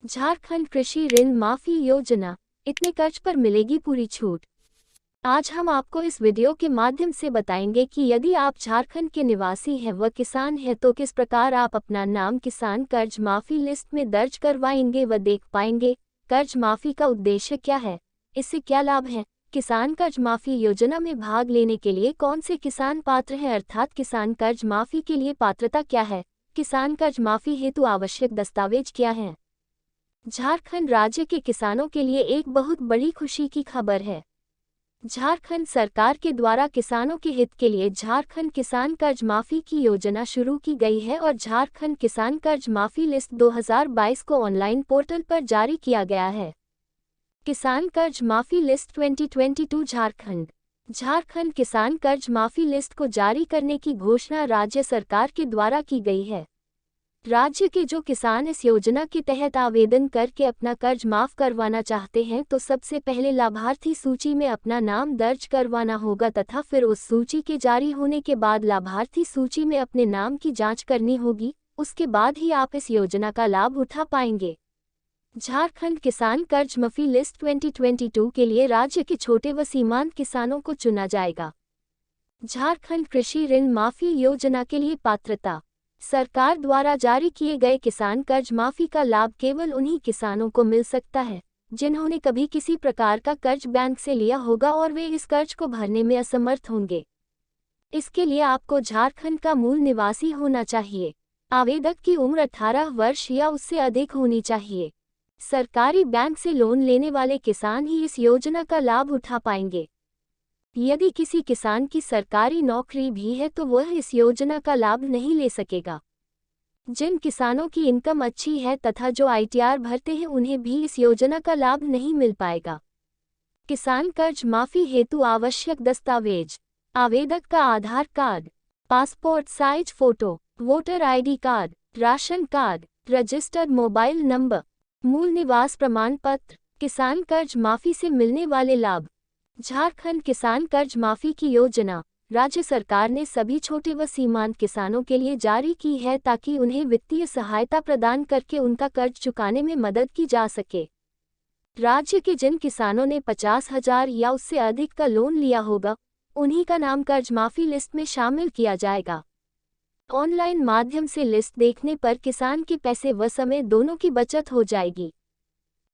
झारखंड कृषि ऋण माफी योजना, इतने कर्ज पर मिलेगी पूरी छूट। आज हम आपको इस वीडियो के माध्यम से बताएंगे कि यदि आप झारखंड के निवासी हैं व किसान हैं तो किस प्रकार आप अपना नाम किसान कर्ज माफी लिस्ट में दर्ज करवाएंगे व देख पाएंगे कर्ज माफी का उद्देश्य क्या है, इससे क्या लाभ है, किसान कर्ज माफी योजना में भाग लेने के लिए कौन से किसान पात्र हैं, अर्थात किसान कर्ज माफी के लिए पात्रता क्या है, किसान कर्ज माफी हेतु आवश्यक दस्तावेज क्या हैं। झारखंड राज्य के किसानों के लिए एक बहुत बड़ी खुशी की खबर है। झारखंड सरकार के द्वारा किसानों के हित के लिए झारखंड किसान कर्ज माफी की योजना शुरू की गई है और झारखंड किसान कर्ज माफी लिस्ट 2022 को ऑनलाइन पोर्टल पर जारी किया गया है। किसान कर्ज माफी लिस्ट 2022 झारखंड किसान कर्ज माफी लिस्ट को जारी करने की घोषणा राज्य सरकार के द्वारा की गई है। राज्य के जो किसान इस योजना के तहत आवेदन करके अपना कर्ज माफ करवाना चाहते हैं तो सबसे पहले लाभार्थी सूची में अपना नाम दर्ज करवाना होगा तथा फिर उस सूची के जारी होने के बाद लाभार्थी सूची में अपने नाम की जांच करनी होगी। उसके बाद ही आप इस योजना का लाभ उठा पाएंगे। झारखंड किसान कर्ज माफी लिस्ट 2022 के लिए राज्य के छोटे व सीमांत किसानों को चुना जाएगा। झारखंड कृषि ऋण माफी योजना के लिए पात्रता। सरकार द्वारा जारी किए गए किसान कर्ज माफी का लाभ केवल उन्हीं किसानों को मिल सकता है जिन्होंने कभी किसी प्रकार का कर्ज बैंक से लिया होगा और वे इस कर्ज को भरने में असमर्थ होंगे। इसके लिए आपको झारखंड का मूल निवासी होना चाहिए। आवेदक की उम्र 18 वर्ष या उससे अधिक होनी चाहिए। सरकारी बैंक से लोन लेने वाले किसान ही इस योजना का लाभ उठा पाएंगे। यदि किसी किसान की सरकारी नौकरी भी है तो वह इस योजना का लाभ नहीं ले सकेगा। जिन किसानों की इनकम अच्छी है तथा जो आईटीआर भरते हैं उन्हें भी इस योजना का लाभ नहीं मिल पाएगा। किसान कर्ज माफी हेतु आवश्यक दस्तावेज। आवेदक का Aadhaar card, passport size photo, voter ID card, ration card, registered mobile number, मूल निवास प्रमाण पत्र। किसान कर्ज माफी से मिलने वाले लाभ। झारखंड किसान कर्ज माफी की योजना राज्य सरकार ने सभी छोटे व सीमांत किसानों के लिए जारी की है ताकि उन्हें वित्तीय सहायता प्रदान करके उनका कर्ज चुकाने में मदद की जा सके। राज्य के जिन किसानों ने 50,000 या उससे अधिक का लोन लिया होगा उन्हीं का नाम कर्ज माफी लिस्ट में शामिल किया जाएगा। ऑनलाइन माध्यम से लिस्ट देखने पर किसान के पैसे व समय दोनों की बचत हो जाएगी।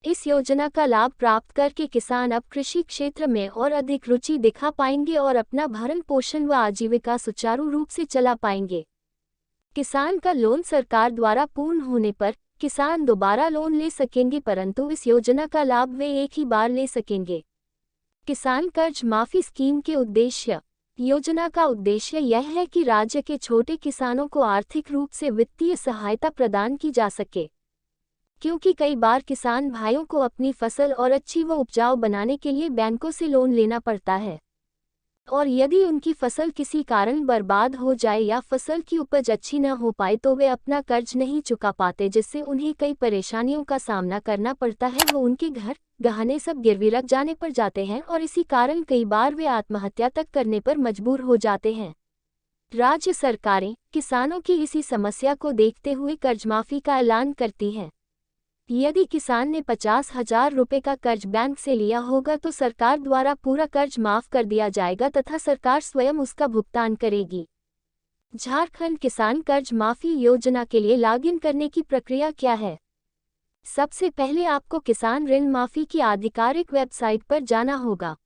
इस योजना का लाभ प्राप्त करके किसान अब कृषि क्षेत्र में और अधिक रुचि दिखा पाएंगे और अपना भरण पोषण व आजीविका सुचारू रूप से चला पाएंगे। किसान का लोन सरकार द्वारा पूर्ण होने पर किसान दोबारा लोन ले सकेंगे, परंतु इस योजना का लाभ वे एक ही बार ले सकेंगे। किसान कर्ज माफी स्कीम के उद्देश्य। योजना का उद्देश्य यह है कि राज्य के छोटे किसानों को आर्थिक रूप से वित्तीय सहायता प्रदान की जा सके, क्योंकि कई बार किसान भाइयों को अपनी फसल और अच्छी व उपजाऊ बनाने के लिए बैंकों से लोन लेना पड़ता है और यदि उनकी फसल किसी कारण बर्बाद हो जाए या फसल की उपज अच्छी न हो पाए तो वे अपना कर्ज नहीं चुका पाते, जिससे उन्हें कई परेशानियों का सामना करना पड़ता है व उनके घर गहने सब गिरवी रख जाने पर जाते हैं और इसी कारण कई बार वे आत्महत्या तक करने पर मजबूर हो जाते हैं। राज्य सरकारें किसानों की इसी समस्या को देखते हुए कर्जमाफी का ऐलान करती हैं। यदि किसान ने 50,000 रुपये का कर्ज बैंक से लिया होगा तो सरकार द्वारा पूरा कर्ज माफ कर दिया जाएगा तथा सरकार स्वयं उसका भुगतान करेगी। झारखंड किसान कर्ज माफी योजना के लिए लॉगिन करने की प्रक्रिया क्या है? सबसे पहले आपको किसान ऋण माफी की आधिकारिक वेबसाइट पर जाना होगा।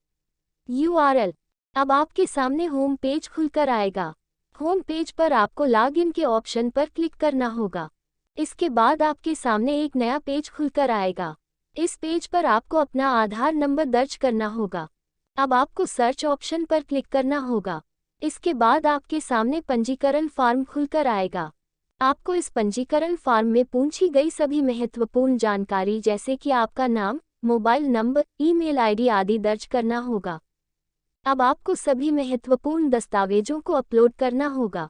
URL। अब आपके सामने होम पेज खुलकर आएगा। होम पेज पर आपको लॉगिन के ऑप्शन पर क्लिक करना होगा। इसके बाद आपके सामने एक नया पेज खुलकर आएगा। इस पेज पर आपको अपना आधार नंबर दर्ज करना होगा। अब आपको सर्च ऑप्शन पर क्लिक करना होगा। इसके बाद आपके सामने पंजीकरण फॉर्म खुलकर आएगा। आपको इस पंजीकरण फॉर्म में पूछी गई सभी महत्वपूर्ण जानकारी जैसे कि आपका नाम, मोबाइल नंबर, ईमेल आईडी आदि दर्ज करना होगा। अब आपको सभी महत्वपूर्ण दस्तावेजों को अपलोड करना होगा।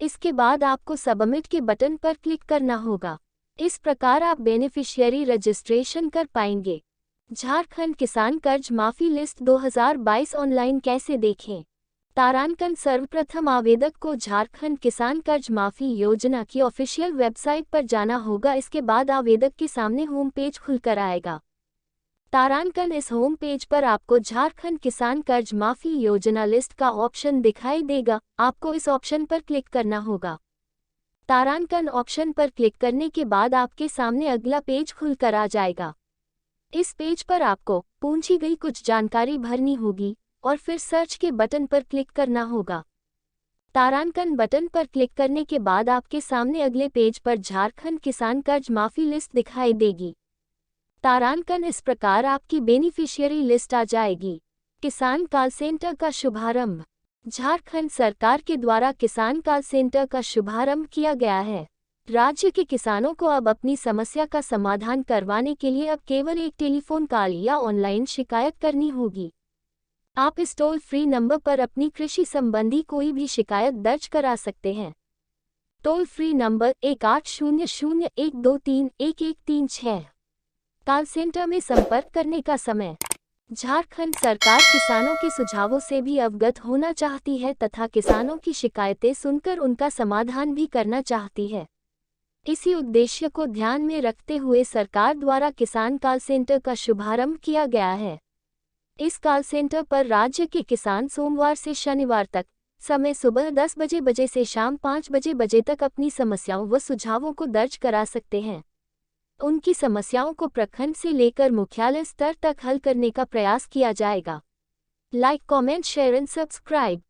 इसके बाद आपको सबमिट के बटन पर क्लिक करना होगा। इस प्रकार आप बेनिफिशियरी रजिस्ट्रेशन कर पाएंगे। झारखंड किसान कर्ज माफी लिस्ट 2022 ऑनलाइन कैसे देखें? तारांकन सर्वप्रथम आवेदक को झारखंड किसान कर्ज माफी योजना की ऑफिशियल वेबसाइट पर जाना होगा। इसके बाद आवेदक के सामने होम पेज खुलकर आएगा। तारांकन इस होम पेज पर आपको झारखंड किसान कर्ज माफी योजना लिस्ट का ऑप्शन दिखाई देगा। आपको इस ऑप्शन पर क्लिक करना होगा। तारांकन ऑप्शन पर क्लिक करने के बाद आपके सामने अगला पेज खुलकर आ जाएगा। इस पेज पर आपको पूछी गई कुछ जानकारी भरनी होगी और फिर सर्च के बटन पर क्लिक करना होगा। तारांकन बटन पर क्लिक करने के बाद आपके सामने अगले पेज पर झारखंड किसान कर्ज माफी लिस्ट दिखाई देगी। तारांकन इस प्रकार आपकी बेनिफिशियरी लिस्ट आ जाएगी। किसान कॉल सेंटर का शुभारंभ। झारखंड सरकार के द्वारा किसान कॉल सेंटर का शुभारंभ किया गया है। राज्य के किसानों को अब अपनी समस्या का समाधान करवाने के लिए अब केवल एक टेलीफोन कॉल या ऑनलाइन शिकायत करनी होगी। आप इस टोल फ्री नंबर पर अपनी कृषि संबंधी कोई भी शिकायत दर्ज करा सकते हैं। Toll free number 180012311136। Call centre में संपर्क करने का समय। झारखंड सरकार किसानों के सुझावों से भी अवगत होना चाहती है तथा किसानों की शिकायतें सुनकर उनका समाधान भी करना चाहती है। इसी उद्देश्य को ध्यान में रखते हुए सरकार द्वारा किसान कॉल सेंटर का शुभारंभ किया गया है। इस कॉल सेंटर पर राज्य के किसान सोमवार से शनिवार तक समय सुबह 10 बजे से शाम 5 बजे तक अपनी समस्याओं व सुझावों को दर्ज करा सकते हैं। उनकी समस्याओं को प्रखंड से लेकर मुख्यालय स्तर तक हल करने का प्रयास किया जाएगा। Like, comment, share and subscribe.